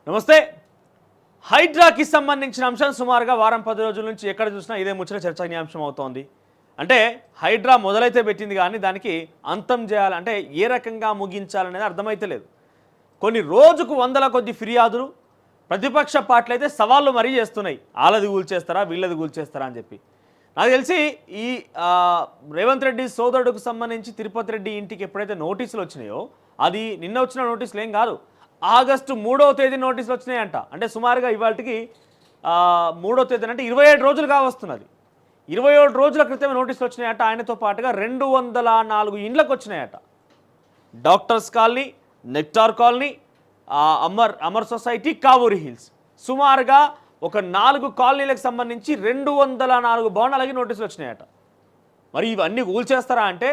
నమస్తే. హైడ్రాకి సంబంధించిన అంశం సుమారుగా వారం 10 రోజుల నుంచి ఎక్కడ చూసినా ఇదే ముచ్చట చర్చనీయాంశం అవుతోంది. అంటే హైడ్రా మొదలైతే పెట్టింది కానీ దానికి అంతం చేయాలంటే ఏ రకంగా ముగించాలనేది అర్థమైతలేదు. కొన్ని రోజుకు వందల కొద్ది ఫిర్యాదులు ప్రతిపక్ష పార్టీలు అయితే సవాళ్ళు మరీ చేస్తున్నాయి. వాళ్ళది కూల్చేస్తారా వీళ్ళది కూల్చేస్తారా అని చెప్పి. నాకు తెలిసి ఈ రేవంత్ రెడ్డి సోదరుడికి సంబంధించి తిరుపతి రెడ్డి ఇంటికి ఎప్పుడైతే నోటీసులు వచ్చినాయో అది నిన్న వచ్చిన నోటీసులు ఏం కాదు, ఆగస్టు 3వ తేదీ నోటీసులు వచ్చినాయంట. అంటే సుమారుగా ఇవాళకి 3వ తేదీ అంటే 27 రోజులు కావస్తున్నది. 27 రోజుల క్రితమే నోటీసులు వచ్చినాయట. ఆయనతో పాటుగా 204 ఇండ్లకు వచ్చినాయట. Doctors colony, nectar colony, Amar society, Kavuri hills, సుమారుగా ఒక 4 కాలనీలకు సంబంధించి 204 భవనాలకి నోటీసులు వచ్చినాయట. మరి ఇవన్నీ కూల్చేస్తారా అంటే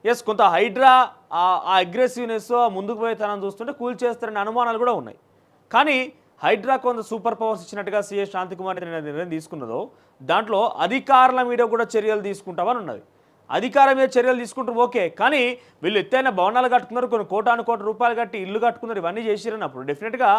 ఎస్, కొంత హైడ్రా ఆ అగ్రెసివ్నెస్ ముందుకు పోయే తనం చూస్తుంటే కూల్చేస్తారనే అనుమానాలు కూడా ఉన్నాయి. కానీ హైడ్రా కొంత సూపర్ పవర్స్ ఇచ్చినట్టుగా సిఎస్ శాంతికుమార్ నిర్ణయం తీసుకున్నదో దాంట్లో అధికారుల మీద కూడా చర్యలు తీసుకుంటామని ఉన్నది. అధికారం మీద చర్యలు తీసుకుంటారు ఓకే, కానీ వీళ్ళు ఎత్తైన భవనాలు కట్టుకున్నారు, కొన్ని కోటాను రూపాయలు కట్టి ఇల్లు కట్టుకున్నారు, ఇవన్నీ చేసిరన్నప్పుడు డెఫినెట్గా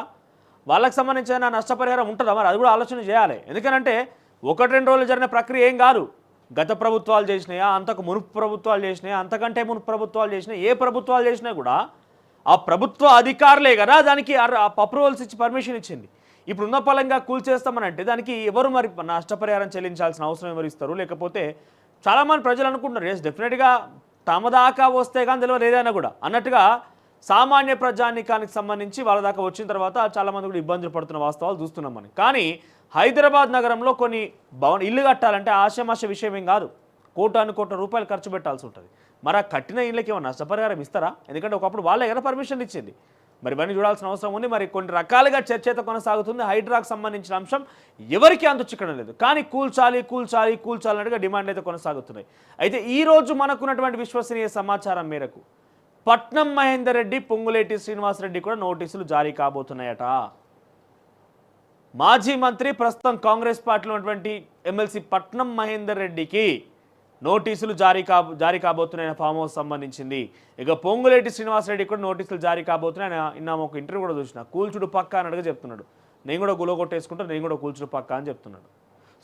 వాళ్ళకి సంబంధించిన నష్టపరిహారం ఉంటుందా? మరి అది కూడా ఆలోచన చేయాలి. ఎందుకంటే 1-2 రోజులు జరిగిన ప్రక్రియ ఏం కాదు. గత ప్రభుత్వాలు చేసినాయా, అంతకు మునుపు ప్రభుత్వాలు చేసినాయా, అంతకంటే మునుపు ప్రభుత్వాలు చేసినా, ఏ ప్రభుత్వాలు చేసినా కూడా ఆ ప్రభుత్వ అధికారులే కదా దానికి అప్రూవల్స్ ఇచ్చి పర్మిషన్ ఇచ్చింది. ఇప్పుడు ఉన్న పలంగా కూల్చేస్తామని అంటే దానికి ఎవరు మరి నష్టపరిహారం చెల్లించాల్సిన అవసరం ఎవరు ఇస్తారు? లేకపోతే చాలామంది ప్రజలు అనుకుంటున్నారు ఎస్ డెఫినెట్గా తమ దాకా వస్తే కానీ తెలియదు ఏదైనా కూడా అన్నట్టుగా సామాన్య ప్రజానికానికి సంబంధించి వాళ్ళ దాకా వచ్చిన తర్వాత చాలామంది కూడా ఇబ్బందులు పడుతున్న వాస్తవాలు చూస్తున్నాం మనం. కానీ హైదరాబాద్ నగరంలో కొన్ని ఇల్లు కట్టాలంటే ఆశమాష విషయం ఏం కాదు, కోట్ల రూపాయలు ఖర్చు పెట్టాల్సి ఉంటుంది. మరి ఆ కట్టిన ఇళ్ళకి ఏమైనా నష్టపరిహారం ఇస్తారా? ఎందుకంటే ఒకప్పుడు వాళ్ళే కదా పర్మిషన్ ఇచ్చింది. మరి ఇవన్నీ చూడాల్సిన అవసరం ఉంది. మరి కొన్ని రకాలుగా చర్చ అయితే కొనసాగుతుంది. హైడ్రాకు సంబంధించిన అంశం ఎవరికి అంతు చిక్కడం లేదు, కానీ కూల్చాలన్నట్టుగా డిమాండ్ అయితే కొనసాగుతున్నాయి. అయితే ఈరోజు మనకున్నటువంటి విశ్వసనీయ సమాచారం మేరకు పట్నం మహేందర్ రెడ్డి, పొంగులేటి శ్రీనివాసరెడ్డి కూడా నోటీసులు జారీ కాబోతున్నాయట. మాజీ మంత్రి ప్రస్తుతం కాంగ్రెస్ పార్టీలో ఉన్నటువంటి ఎమ్మెల్సీ పట్నం మహేందర్ రెడ్డికి నోటీసులు జారీ కాబోతున్నాయని ఫామ్ హౌస్ సంబంధించింది. ఇక పొంగులేటి శ్రీనివాసరెడ్డి కూడా నోటీసులు జారీ కాబోతున్నాయి. నిన్న ఒక ఇంటర్వ్యూ కూడా చూసిన, కూల్చుడు పక్క అన్నట్టుగా చెప్తున్నాడు. నేను కూడా గులగొట్టేసుకుంటా, నేను కూడా కూల్చుడు పక్క అని చెప్తున్నాడు.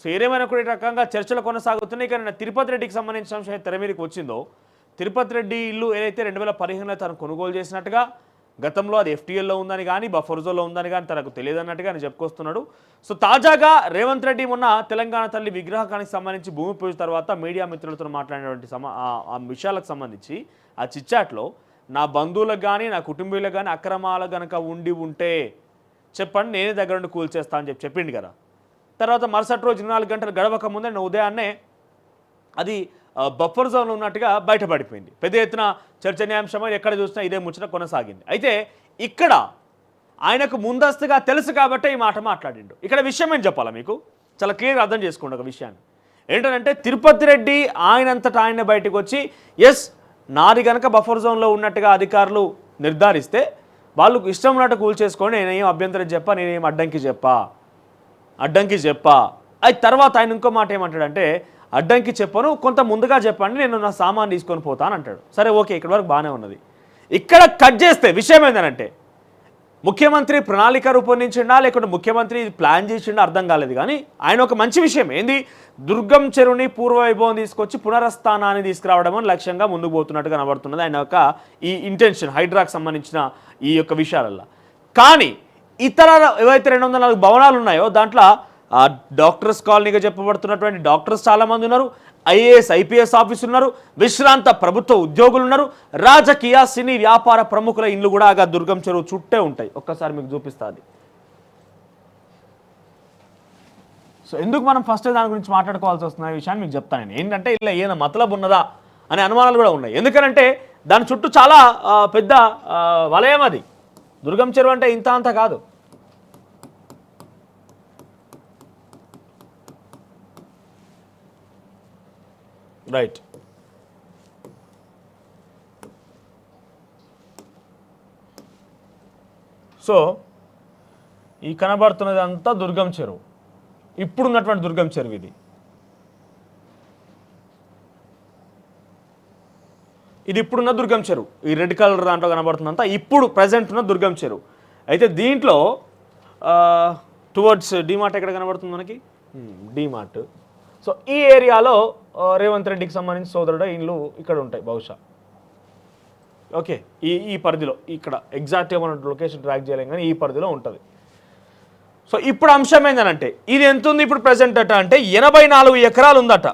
సో ఏదేమైనా కూడా ఈ రకంగా చర్చలు కొనసాగుతున్నాయి. కానీ తిరుపతి రెడ్డికి సంబంధించిన అంశం తెర మీదకి వచ్చిందో, తిరుపతి రెడ్డి ఇల్లు ఏదైతే 2015లో తను కొనుగోలు చేసినట్టుగా, గతంలో అది ఎఫ్టీఎల్లో ఉందని కానీ బఫర్ జోన్లో ఉందని కానీ తనకు తెలియదన్నట్టుగా ఆయన చెప్పుకొస్తున్నాడు. సో తాజాగా రేవంత్ రెడ్డి మొన్న తెలంగాణ తల్లి విగ్రహానికి సంబంధించి భూమి పూజ తర్వాత మీడియా మిత్రులతో మాట్లాడినటువంటి ఆ విషయాలకు సంబంధించి ఆ చిట్చాట్లో నా బంధువులకు కానీ నా కుటుంబీలకు కానీ అక్రమాలు కనుక ఉంటే చెప్పండి, నేనే దగ్గర నుండి కూల్చేస్తా అని చెప్పిండు కదా. తర్వాత మరుసటి రోజు 24 గంటలు గడవక ముందే నేను ఉదయాన్నే అది బఫర్ జోన్లో ఉన్నట్టుగా బయటపడిపోయింది. పెద్ద ఎత్తున చర్చనీయాంశమై ఎక్కడ చూసినా ఇదే ముచ్చట కొనసాగింది. అయితే ఇక్కడ ఆయనకు ముందస్తుగా తెలుసు కాబట్టి ఈ మాట మాట్లాడిండు. ఇక్కడ విషయం ఏం చెప్పాలా మీకు, చాలా క్లియర్గా అర్థం చేసుకోండి ఒక విషయాన్ని. ఏంటంటే తిరుపతి రెడ్డి ఆయనంతటా ఆయన బయటకు వచ్చి ఎస్ నాది కనుక బఫర్ జోన్లో ఉన్నట్టుగా అధికారులు నిర్ధారిస్తే వాళ్ళు ఇష్టం ఉన్నట్టు కూల్చేసుకోండి, నేనేం అభ్యంతరం చెప్పా, నేనేం అడ్డంకి చెప్పా. అది తర్వాత ఆయన ఇంకో మాట ఏమంటాడంటే అడ్డంకి చెప్పను, కొంత ముందుగా చెప్పండి, నేను నా సామాన్ తీసుకొని పోతాను అంటాడు. సరే ఓకే, ఇక్కడ వరకు బాగానే ఉన్నది. ఇక్కడ కట్ చేస్తే విషయం ఏంటంటే ముఖ్యమంత్రి ప్రణాళిక రూపొందించిండా లేకుంటే ముఖ్యమంత్రి ప్లాన్ చేసిండా అర్థం కాలేదు. కానీ ఆయన ఒక మంచి విషయం ఏంది, దుర్గం చెరువుని పూర్వవైభవం తీసుకొచ్చి పునరస్థానాన్ని తీసుకురావడం అని లక్ష్యంగా ముందుకు పోతున్నట్టుగా కనబడుతున్నది ఆయన యొక్క ఈ ఇంటెన్షన్ హైడ్రాకు సంబంధించిన ఈ యొక్క విషయాలల్లో. కానీ ఇతర ఏవైతే 204 భవనాలు ఉన్నాయో దాంట్లో డాక్టర్స్ కాలనీగా చెప్పబడుతున్నటువంటి డాక్టర్స్ చాలామంది ఉన్నారు, ఐఏఎస్ ఐపీఎస్ ఆఫీసులు ఉన్నారు, విశ్రాంత ప్రభుత్వ ఉద్యోగులు ఉన్నారు, రాజకీయ సినీ వ్యాపార ప్రముఖుల ఇండ్లు కూడా ఆ దుర్గం చెరువు చుట్టే ఉంటాయి. ఒక్కసారి మీకు చూపిస్తుంది. సో ఎందుకు మనం ఫస్ట్ దాని గురించి మాట్లాడుకోవాల్సి వస్తున్న విషయాన్ని మీకు చెప్తాను. నేను ఏంటంటే ఇలా ఏమైనా మతలబ్ ఉన్నదా అనే అనుమానాలు కూడా ఉన్నాయి. ఎందుకంటే దాని చుట్టూ చాలా పెద్ద వలయం అది. దుర్గం చెరువు అంటే ఇంత అంత కాదు. రైట్, సో ఈ కనబడుతున్నది అంతా దుర్గం చెరువు, ఇప్పుడున్నటువంటి దుర్గం చెరువు ఇది. ఇది ఇప్పుడున్న దుర్గం చెరువు, ఈ రెడ్ కలర్ దాంట్లో కనబడుతుందంతా ఇప్పుడు ప్రజెంట్ ఉన్న దుర్గం చెరువు. అయితే దీంట్లో టువర్డ్స్ డిమార్ట్ ఎక్కడ కనబడుతుంది మనకి, డిమార్ట్. సో ఈ ఏరియాలో రేవంత్ రెడ్డికి సంబంధించి సోదరుడు ఇల్లు ఇక్కడ ఉంటాయి బహుశా. ఓకే, ఈ పరిధిలో ఇక్కడ ఎగ్జాక్ట్గా మనం లొకేషన్ ట్రాక్ చేయలేం కానీ ఈ పరిధిలో ఉంటుంది. సో ఇప్పుడు అంశం ఏంటంటే ఇది ఎంత ఉంది ఇప్పుడు ప్రజెంట్ అట అంటే 84 ఎకరాలు ఉందట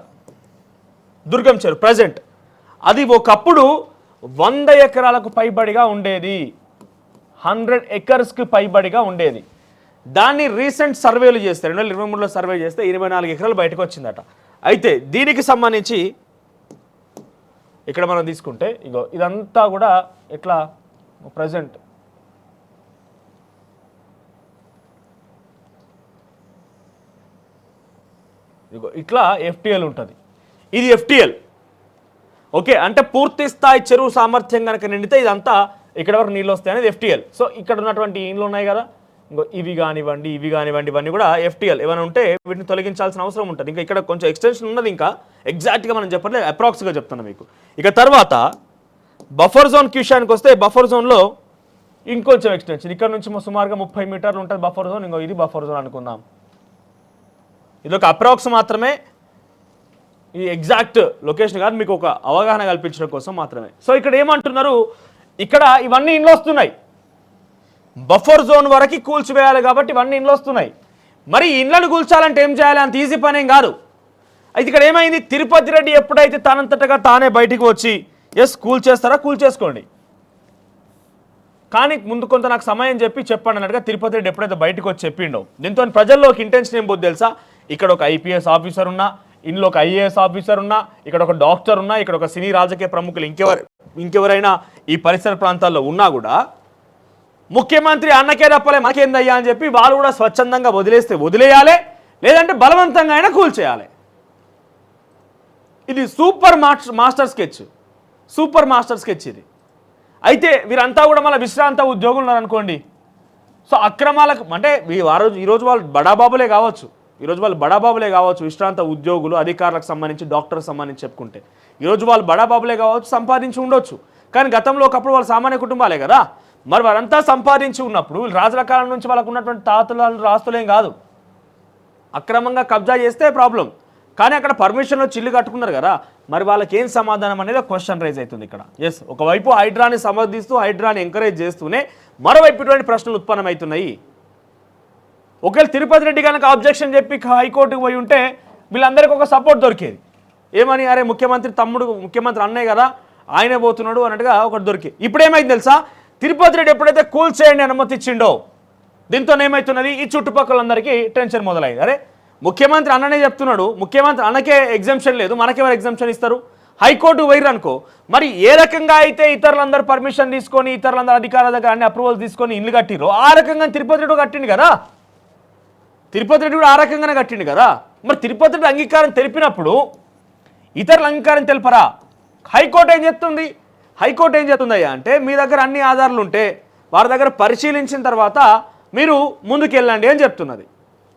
దుర్గం చెరువు ప్రజెంట్. అది ఒకప్పుడు 100 ఎకరాలకు పైబడిగా ఉండేది, 100 ఎకర్స్కి పైబడిగా ఉండేది. దాన్ని రీసెంట్ సర్వేలు చేస్తే 2023లో సర్వే చేస్తే 24 ఎకరాలు బయటకు వచ్చిందట. అయితే దీనికి సంబంధించి ఇక్కడ మనం తీసుకుంటే ఇగో ఇదంతా కూడా ఎట్లా ప్రజెంట్ ఇగో ఇట్లా ఎఫ్టీఎల్ ఉంటుంది. ఇది ఎఫ్టీఎల్. ఓకే, అంటే పూర్తి స్థాయి చెరువు సామర్థ్యం కనుక నిండితే ఇదంతా ఇక్కడ వరకు నీళ్ళు వస్తాయి అనేది ఎఫ్టీఎల్. సో ఇక్కడ ఉన్నటువంటి ఇండ్లు ఉన్నాయి కదా, ఇంకో ఇవి కానివ్వండి ఇవన్నీ కూడా ఎఫ్టీఎల్. ఏమైనా ఉంటే వీటిని తొలగించాల్సిన అవసరం ఉంటుంది. ఇంకా ఇక్కడ కొంచెం ఎక్స్టెన్షన్ ఉన్నది, ఇంకా ఎగ్జాక్ట్గా మనం చెప్పట్లేదు, అప్రాక్స్గా చెప్తున్నాను మీకు. ఇక తర్వాత బఫర్ జోన్ విషయానికి వస్తే బఫర్ జోన్లో ఇంకొంచెం ఎక్స్టెన్షన్ ఇక్కడ నుంచి సుమారుగా 30 మీటర్లు ఉంటుంది బఫర్ జోన్. ఇంకో ఇది బఫర్ జోన్ అనుకుందాం. ఇది ఒక అప్రాక్స్ మాత్రమే, ఈ ఎగ్జాక్ట్ లొకేషన్ కాదు, మీకు ఒక అవగాహన కల్పించడం కోసం మాత్రమే. సో ఇక్కడ ఏమంటున్నారు, ఇక్కడ ఇవన్నీ ఇండ్లు వస్తున్నాయి, బఫర్ జోన్ వరకు కూల్చివేయాలి కాబట్టి ఇవన్నీ ఇండ్లు వస్తున్నాయి. మరి ఇండ్లను కూల్చాలంటే ఏం చేయాలి, అంత ఈజీ పని ఏం కాదు. అయితే ఇక్కడ ఏమైంది, తిరుపతి రెడ్డి ఎప్పుడైతే తానంతటగా తానే బయటికి వచ్చి ఎస్ కూల్చేస్తారా కూల్చేసుకోండి, కానీ ముందు కొంత నాకు సమయం చెప్పండి అన్నట్టుగా తిరుపతి రెడ్డి ఎప్పుడైతే బయటకు వచ్చి చెప్పిండో, దీంతో ప్రజల్లోకి ఇంటెన్షన్ ఏం పోద్ది తెలుసా, ఇక్కడ ఒక ఐపీఎస్ ఆఫీసర్ ఉన్నా, ఇందులో ఒక ఐఏఎస్ ఆఫీసర్ ఉన్నా, ఇక్కడ ఒక డాక్టర్ ఉన్నా, ఇక్కడ ఒక సినీ రాజకీయ ప్రముఖులు ఇంకెవరైనా ఈ పరిసర ప్రాంతాల్లో ఉన్నా కూడా ముఖ్యమంత్రి అన్నకే తప్పలే మాకేందయ్యా అని చెప్పి వాళ్ళు కూడా స్వచ్ఛందంగా వదిలేస్తే వదిలేయాలి, లేదంటే బలవంతంగా అయినా కూల్చేయాలి. ఇది సూపర్ మాస్టర్ స్కెచ్ ఇది. అయితే వీరంతా కూడా మళ్ళీ విశ్రాంత ఉద్యోగులు ఉన్నారనుకోండి, సో అక్రమాలకు అంటే ఈరోజు వాళ్ళు బడాబాబులే కావచ్చు, విశ్రాంత ఉద్యోగులు, అధికారులకు సంబంధించి, డాక్టర్కి సంబంధించి చెప్పుకుంటే ఈరోజు వాళ్ళు బడాబాబులే కావచ్చు, సంపాదించి ఉండొచ్చు. కానీ గతంలో ఒకప్పుడు వాళ్ళు సామాన్య కుటుంబాలే కదా. మరి వారంతా సంపాదించి ఉన్నప్పుడు రాజుల కాలం నుంచి వాళ్ళకు ఉన్నటువంటి తాతలు ఆస్తులేం కాదు, అక్రమంగా కబ్జా చేస్తే ప్రాబ్లం. కానీ అక్కడ పర్మిషన్లో చిల్లు కట్టుకున్నారు కదా, మరి వాళ్ళకి ఏం సమాధానం అనేది క్వశ్చన్ రైజ్ అవుతుంది ఇక్కడ. ఎస్, ఒకవైపు హైడ్రాని సమర్థిస్తూ హైడ్రాని ఎంకరేజ్ చేస్తూనే మరోవైపు ఇటువంటి ప్రశ్నలు ఉత్పన్నమవుతున్నాయి. ఒకవేళ తిరుపతి రెడ్డి కనుక ఆబ్జెక్షన్ చెప్పి హైకోర్టుకు పోయి ఉంటే వీళ్ళందరికీ ఒక సపోర్ట్ దొరికేది. ఏమని, అరే ముఖ్యమంత్రి అన్నయ్య కదా ఆయనే పోతున్నాడు అన్నట్టుగా ఒకటి దొరికేది. ఇప్పుడు ఏమైంది తెలుసా, తిరుపతి రెడ్డి ఎప్పుడైతే కూల్చేయండి అనుమతి ఇచ్చిండో దీంతో ఏమవుతున్నది, ఈ చుట్టుపక్కలందరికీ టెన్షన్ మొదలైంది. అరే ముఖ్యమంత్రి అన్ననే చెప్తున్నాడు, ముఖ్యమంత్రి అన్నకే ఎగ్జామ్షన్ లేదు, మనకెవరు ఎగ్జామ్షన్ ఇస్తారు, హైకోర్టు వైర్ అనుకో. మరి ఏ రకంగా అయితే ఇతరులందరూ పర్మిషన్ తీసుకొని ఇతరులందరూ అధికారుల దగ్గర అన్ని అప్రూవల్ తీసుకొని ఇల్లు కట్టిరో ఆ రకంగా తిరుపతి రెడ్డి కట్టిండు కదా, తిరుపతి రెడ్డి కూడా ఆ రకంగానే కట్టిండు కదా. మరి తిరుపతి రెడ్డి అంగీకారం తెలిపినప్పుడు ఇతరుల అంగీకారం తెలిపరా? హైకోర్టు ఏం చెప్తుందయ్యా అంటే మీ దగ్గర అన్ని ఆధారాలు ఉంటే వారి దగ్గర పరిశీలించిన తర్వాత మీరు ముందుకెళ్ళండి అని చెప్తున్నది.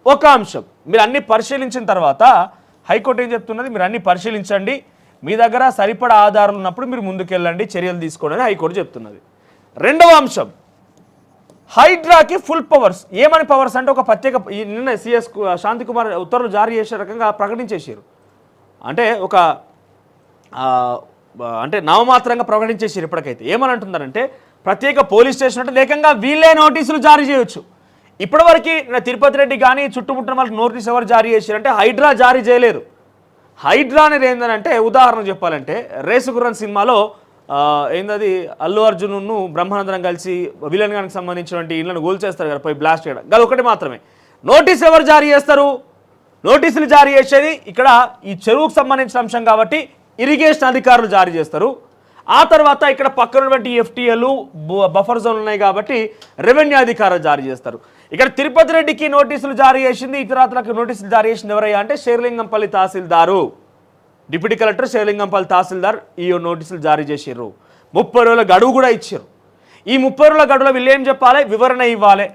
ఒక అంశం, మీరు అన్ని పరిశీలించిన తర్వాత హైకోర్టు ఏం చెప్తున్నది, మీరు అన్ని పరిశీలించండి, మీ దగ్గర సరిపడా ఆధారాలు ఉన్నప్పుడు మీరు ముందుకెళ్ళండి, చర్యలు తీసుకోండి అని హైకోర్టు చెప్తున్నది. రెండవ అంశం, హైడ్రాకి ఫుల్ పవర్స్. ఏమని పవర్స్ అంటే ఒక ప్రత్యేక నిన్న సిఎస్ శాంతికుమార్ ఉత్తర్వులు జారీ చేసే రకంగా ప్రకటించేసారు. అంటే ఒక అంటే నామమాత్రంగా ప్రకటించేసారు. ఇప్పటికైతే ఏమని అంటున్నారంటే ప్రత్యేక పోలీస్ స్టేషన్ అంటే లేకంగా వీళ్ళే నోటీసులు జారీ చేయొచ్చు. ఇప్పటివరకు తిరుపతి రెడ్డి కానీ చుట్టుముట్టిన వాళ్ళకి నోటీస్ ఎవరు జారీ చేశారంటే హైడ్రా జారీ చేయలేదు. హైడ్రా అనేది ఏంటంటే ఉదాహరణ చెప్పాలంటే రేసు గుర్రం సినిమాలో ఏందది అల్లు అర్జున్ను బ్రహ్మానందరం కలిసి విలన్ గానికి సంబంధించినటువంటి ఇళ్లను గోల్ చేస్తారు కదా, పోయి బ్లాస్ట్ చేయడం, అది ఒకటి మాత్రమే. నోటీస్ ఎవరు జారీ చేస్తారు, నోటీసులు జారీ చేసేది ఇక్కడ ఈ చెరువుకు సంబంధించిన అంశం కాబట్టి ఇరిగేషన్ అధికారులు జారీ చేస్తారు. ఆ తర్వాత ఇక్కడ పక్కనటువంటి ఎఫ్టీఎల్ బఫర్ జోన్ ఉన్నాయి కాబట్టి రెవెన్యూ అధికారులు జారీ చేస్తారు. ఇక్కడ తిరుపతి రెడ్డికి నోటీసులు జారీ చేసింది, ఇతరాతలకు నోటీసులు జారీ చేసింది ఎవరయ్యా అంటే శేర్లింగంపల్లి తహసీల్దారు, డిప్యూటీ కలెక్టర్ శేర్లింగంపల్లి తహసీల్దార్ ఈ నోటీసులు జారీ చేసారు. 30 రోజుల గడువు కూడా ఇచ్చారు. ఈ 30 రోజుల గడువులో వీళ్ళు ఏం చెప్పాలి, వివరణ ఇవ్వాలి.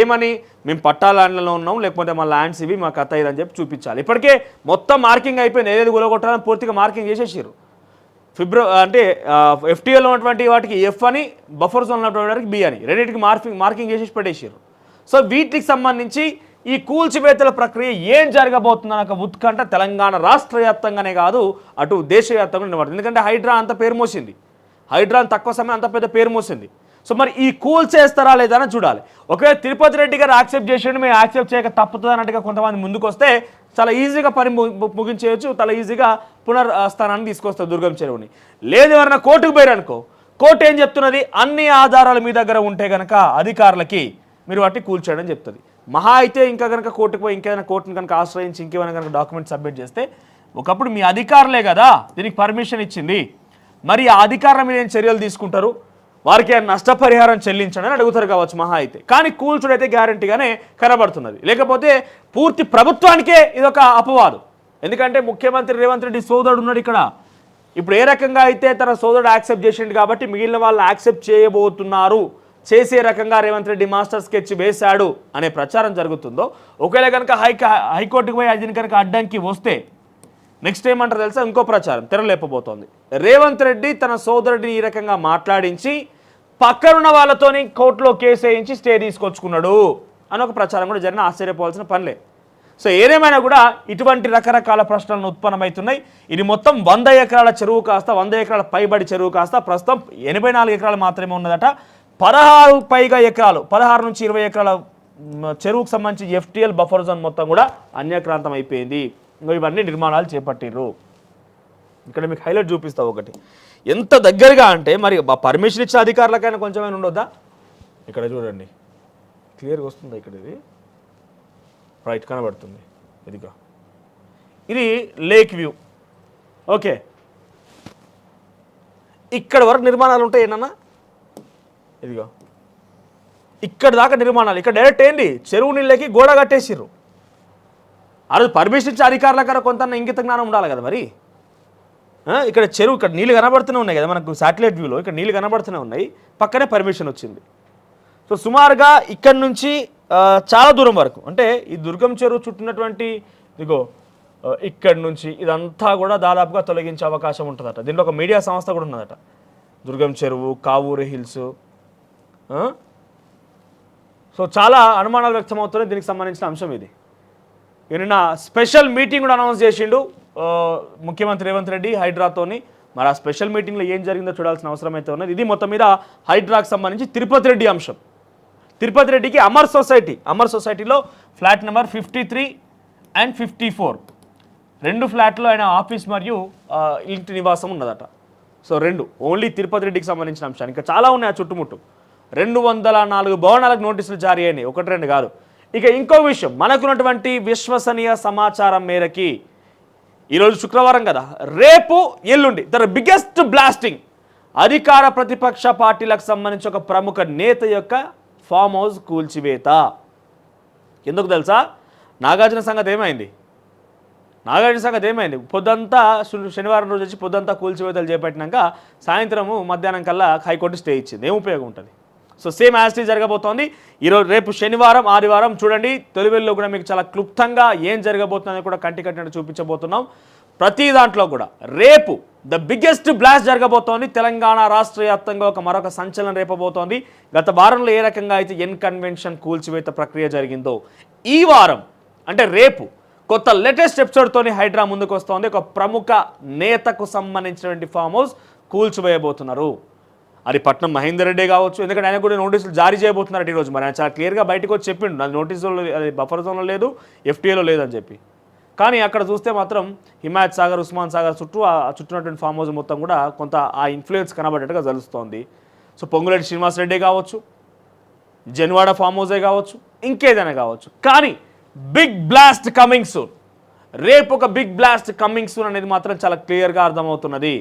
ఏమని, మేము పట్టా ల్యాండ్లలో ఉన్నాం, లేకపోతే మా ల్యాండ్స్ ఇవి, మా కథ ఇదని చెప్పి చూపించాలి. ఇప్పటికే మొత్తం మార్కింగ్ అయిపోయింది, ఏదేది గులగొట్టాలని పూర్తిగా మార్కింగ్ చేసేసారు. అంటే ఎఫ్టీఎల్లో ఉన్నటువంటి వాటికి ఎఫ్ అని, బఫర్ జోన్ ఉన్నటువంటి వాటికి బి అని, రెండింటికి మార్కింగ్ చేసేసి పెట్టేసారు. సో వీటికి సంబంధించి ఈ కూల్చివేతల ప్రక్రియ ఏం జరగబోతుందన్న ఒక ఉత్కంఠ తెలంగాణ రాష్ట్ర వ్యాప్తంగానే కాదు అటు దేశవ్యాప్తంగా నిలబడుతుంది. ఎందుకంటే హైడ్రా అంత పేరు మోసింది, హైడ్రా తక్కువ సమయం అంత పెద్ద పేరు మోసింది. సో మరి ఈ చేస్తారా లేదా అని చూడాలి. ఒకవేళ తిరుపతి రెడ్డి గారు యాక్సెప్ట్ చేసేయండి, మేము యాక్సెప్ట్ చేయక తప్పుతుంది అన్నట్టుగా కొంతమంది ముందుకు వస్తే చాలా ఈజీగా పని ముగించేయచ్చు, చాలా ఈజీగా పునర్స్థానాన్ని తీసుకొస్తారు దుర్గం చెరువుని. లేదు ఎవరైనా కోర్టుకు పోయారనుకో, కోర్టు ఏం చెప్తున్నది, అన్ని ఆధారాలు మీ దగ్గర ఉంటే కనుక అధికారులకి మీరు వాటిని కూల్చేయడం చెప్తుంది. మహా అయితే ఇంకా కనుక కోర్టుకు పోయి ఇంకేదైనా కోర్టును కనుక ఆశ్రయించి ఇంకేమైనా కనుక డాక్యుమెంట్ సబ్మిట్ చేస్తే, ఒకప్పుడు మీ అధికారులే కదా దీనికి పర్మిషన్ ఇచ్చింది, మరి ఆ అధికారుల మీద ఏం చర్యలు తీసుకుంటారు, వారికి నష్టపరిహారం చెల్లించండి అని అడుగుతారు కావచ్చు మహా అయితే. కానీ కూల్చుడైతే గ్యారంటీగానే కనబడుతున్నది. లేకపోతే పూర్తి ప్రభుత్వానికే ఇదొక అపవాదు. ఎందుకంటే ముఖ్యమంత్రి రేవంత్ రెడ్డి సోదరుడు ఉన్నాడు ఇక్కడ. ఇప్పుడు ఏ రకంగా అయితే తన సోదరుడు యాక్సెప్ట్ చేసిండు కాబట్టి మిగిలిన వాళ్ళు యాక్సెప్ట్ చేయబోతున్నారు, చేసే రకంగా రేవంత్ రెడ్డి మాస్టర్ స్కెచ్ వేశాడు అనే ప్రచారం జరుగుతుందో, ఒకవేళ కనుక హైకోర్టుకు పోయి అది కనుక అడ్డంకి వస్తే నెక్స్ట్ ఏమంటారు తెలుసా, ఇంకో ప్రచారం తెరలేపబోతోంది. రేవంత్ రెడ్డి తన సోదరుడిని ఈ రకంగా మాట్లాడించి పక్కనున్న వాళ్ళతోని కోర్టులో కేసు వేయించి స్టే తీసుకొచ్చుకున్నాడు అని ఒక ప్రచారం కూడా జరిగిన ఆశ్చర్యపోవాల్సిన పనిలే. సో ఏదేమైనా కూడా ఇటువంటి రకరకాల ప్రశ్నలను ఉత్పన్నమవుతున్నాయి. ఇది మొత్తం 100 ఎకరాల చెరువు కాస్త 100 ఎకరాల పైబడి చెరువు కాస్త ప్రస్తుతం 84 ఎకరాలు మాత్రమే ఉన్నదట. 16 పైగా ఎకరాలు, 16 నుంచి 20 ఎకరాల చెరువుకు సంబంధించి FTL బఫర్ జోన్ మొత్తం కూడా అన్యక్రాంతం అయిపోయింది. ఇవన్నీ నిర్మాణాలు చేపట్టిర్రు. ఇక్కడ మీకు హైలైట్ చూపిస్తా ఒకటి, ఎంత దగ్గరగా అంటే మరి పర్మిషన్ ఇచ్చిన అధికారులకైనా కొంచెమైనా ఉండొద్దా. ఇక్కడ చూడండి క్లియర్గా వస్తుంది, ఇక్కడ ఇది రైట్ కనబడుతుంది, ఇదిగో ఇది లేక్ వ్యూ. ఓకే, ఇక్కడ వరకు నిర్మాణాలు ఉంటాయి ఏమన్నా, ఇదిగో ఇక్కడ దాకా నిర్మాణాలు. ఇక్కడ డైరెక్ట్ ఏంటి చెరువు నీళ్ళకి గోడ కట్టేసిర్రు. ఆ రోజు పర్మిషన్ ఇచ్చే అధికారుల కన్నా కొంత ఇంగిత జ్ఞానం ఉండాలి కదా మరి. ఇక్కడ చెరువు, ఇక్కడ నీళ్ళు కనబడుతూనే ఉన్నాయి కదా మనకు శాటిలైట్ వ్యూలో, ఇక్కడ నీళ్ళు కనబడుతూనే ఉన్నాయి, పక్కనే పర్మిషన్ వచ్చింది. సో సుమారుగా ఇక్కడ నుంచి చాలా దూరం వరకు, అంటే ఈ దుర్గం చెరువు చుట్టినటువంటి ఇదిగో ఇక్కడ నుంచి ఇదంతా కూడా దాదాపుగా తొలగించే అవకాశం ఉంటుందట. దీంట్లో ఒక మీడియా సంస్థ కూడా ఉన్నదట, దుర్గం చెరువు, కావూరు హిల్స్. సో చాలా అనుమానాలు వ్యక్తమవుతున్నాయి దీనికి సంబంధించిన అంశం ఇది. నిన్న స్పెషల్ మీటింగ్ కూడా అనౌన్స్ చేసిండు ముఖ్యమంత్రి రేవంత్ రెడ్డి హైడ్రాతోని. మరి ఆ స్పెషల్ మీటింగ్లో ఏం జరిగిందో చూడాల్సిన అవసరం అయితే ఉన్నది. ఇది మొత్తం మీద హైడ్రాకి సంబంధించి తిరుపతి రెడ్డి అంశం. తిరుపతి రెడ్డికి అమర్ సొసైటీలో ఫ్లాట్ నెంబర్ 53 and 54 రెండు ఫ్లాట్లో ఆయన ఆఫీస్ మరియు ఇంటి నివాసం ఉన్నదట. సో రెండు ఓన్లీ తిరుపతి రెడ్డికి సంబంధించిన అంశాలు. ఇంకా చాలా ఉన్నాయి ఆ చుట్టుముట్టు. 204 భవనాలకు నోటీసులు జారీ అయినాయి, 1-2 కాదు. ఇక ఇంకో విషయం, మనకున్నటువంటి విశ్వసనీయ సమాచారం మేరకి ఈరోజు శుక్రవారం కదా, రేపు ఎల్లుండి ద బిగ్గెస్ట్ బ్లాస్టింగ్ అధికార ప్రతిపక్ష పార్టీలకు సంబంధించి ఒక ప్రముఖ నేత యొక్క ఫామ్ హౌస్ కూల్చివేత. ఎందుకు తెలుసా, నాగార్జున సంగతి ఏమైంది, పొద్దంతా శనివారం రోజు వచ్చి పొద్దంతా కూల్చివేతలు చేపట్టినాక సాయంత్రము మధ్యాహ్నం కల్లా హైకోర్టు స్టే ఇచ్చింది. ఏం ఉపయోగం ఉంటుంది. సో సేమ్ యాజ్ ఇట్ జరగబోతోంది. ఈరోజు రేపు శనివారం ఆదివారం చూడండి, తొలివెల్లో కూడా మీకు చాలా క్లుప్తంగా ఏం జరగబోతుందని కూడా కంటి కట్టినట్టు చూపించబోతున్నాం. ప్రతి దాంట్లో కూడా రేపు ద బిగ్గెస్ట్ బ్లాస్ట్ జరగబోతోంది. తెలంగాణ రాష్ట్ర వ్యాప్తంగా మరొక సంచలనం రేపబోతోంది. గత వారంలో ఏ రకంగా అయితే ఎన్ కన్వెన్షన్ కూల్చివేత ప్రక్రియ జరిగిందో, ఈ వారం అంటే రేపు కొత్త లేటెస్ట్ ఎపిసోడ్తోని హైడ్రా ముందుకు వస్తోంది. ఒక ప్రముఖ నేతకు సంబంధించినటువంటి ఫామ్ హౌస్ కూల్చివేయబోతున్నారు. అది పట్నం మహేందర్ రెడ్డి కావచ్చు, ఎందుకంటే ఆయన కూడా నోటీసులు జారీ చేయబోతున్నారు ఈరోజు. మరి ఆయన చాలా క్లియర్గా బయటకు వచ్చి చెప్పిండు, అది నోటీసులో, అది బఫర్ జోన్లో లేదు, FTAలో లేదని చెప్పి. కానీ అక్కడ చూస్తే మాత్రం హిమాయత్ సాగర్, ఉస్మాన్ సాగర్ చుట్టూ ఆ చుట్టూనటువంటి ఫామ్ హౌస్ మొత్తం కూడా కొంత ఆ ఇన్ఫ్లుయెన్స్ కనబడేట్టుగా తెలుస్తోంది. సో పొంగులేటి శ్రీనివాసరెడ్డి కావచ్చు, జన్వాడ ఫామ్ హౌసే కావచ్చు, ఇంకేదైనా కావచ్చు, కానీ బిగ్ బ్లాస్ట్ కమింగ్ సూన్. రేపు ఒక బిగ్ బ్లాస్ట్ కమింగ్ సూన్ అనేది మాత్రం చాలా క్లియర్గా అర్థమవుతున్నది.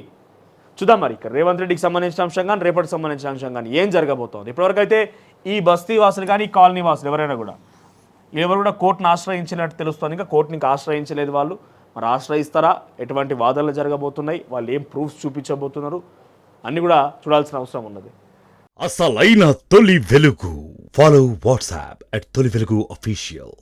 చూద్దాం మరి ఇక్కడ రేవంత్ రెడ్డికి సంబంధించిన అంశం కానీ రేపటికి సంబంధించిన అంశం కానీ ఏం జరగబోతోంది. ఇప్పటివరకు అయితే ఈ బస్తీ వాసులు కానీ ఈ కాలనీ వాసులు ఎవరు కూడా కోర్టును ఆశ్రయించినట్టు తెలుస్తుంది. ఇంకా కోర్టుని ఆశ్రయించలేదు వాళ్ళు. మరి ఆశ్రయిస్తారా, ఎటువంటి వాదనలు జరగబోతున్నాయి, వాళ్ళు ఏం ప్రూఫ్స్ చూపించబోతున్నారు అన్నీ కూడా చూడాల్సిన అవసరం ఉన్నది. అసలైన తొలి వెలుగు. ఫాలో వాట్సాప్ @తొలి వెలుగు official.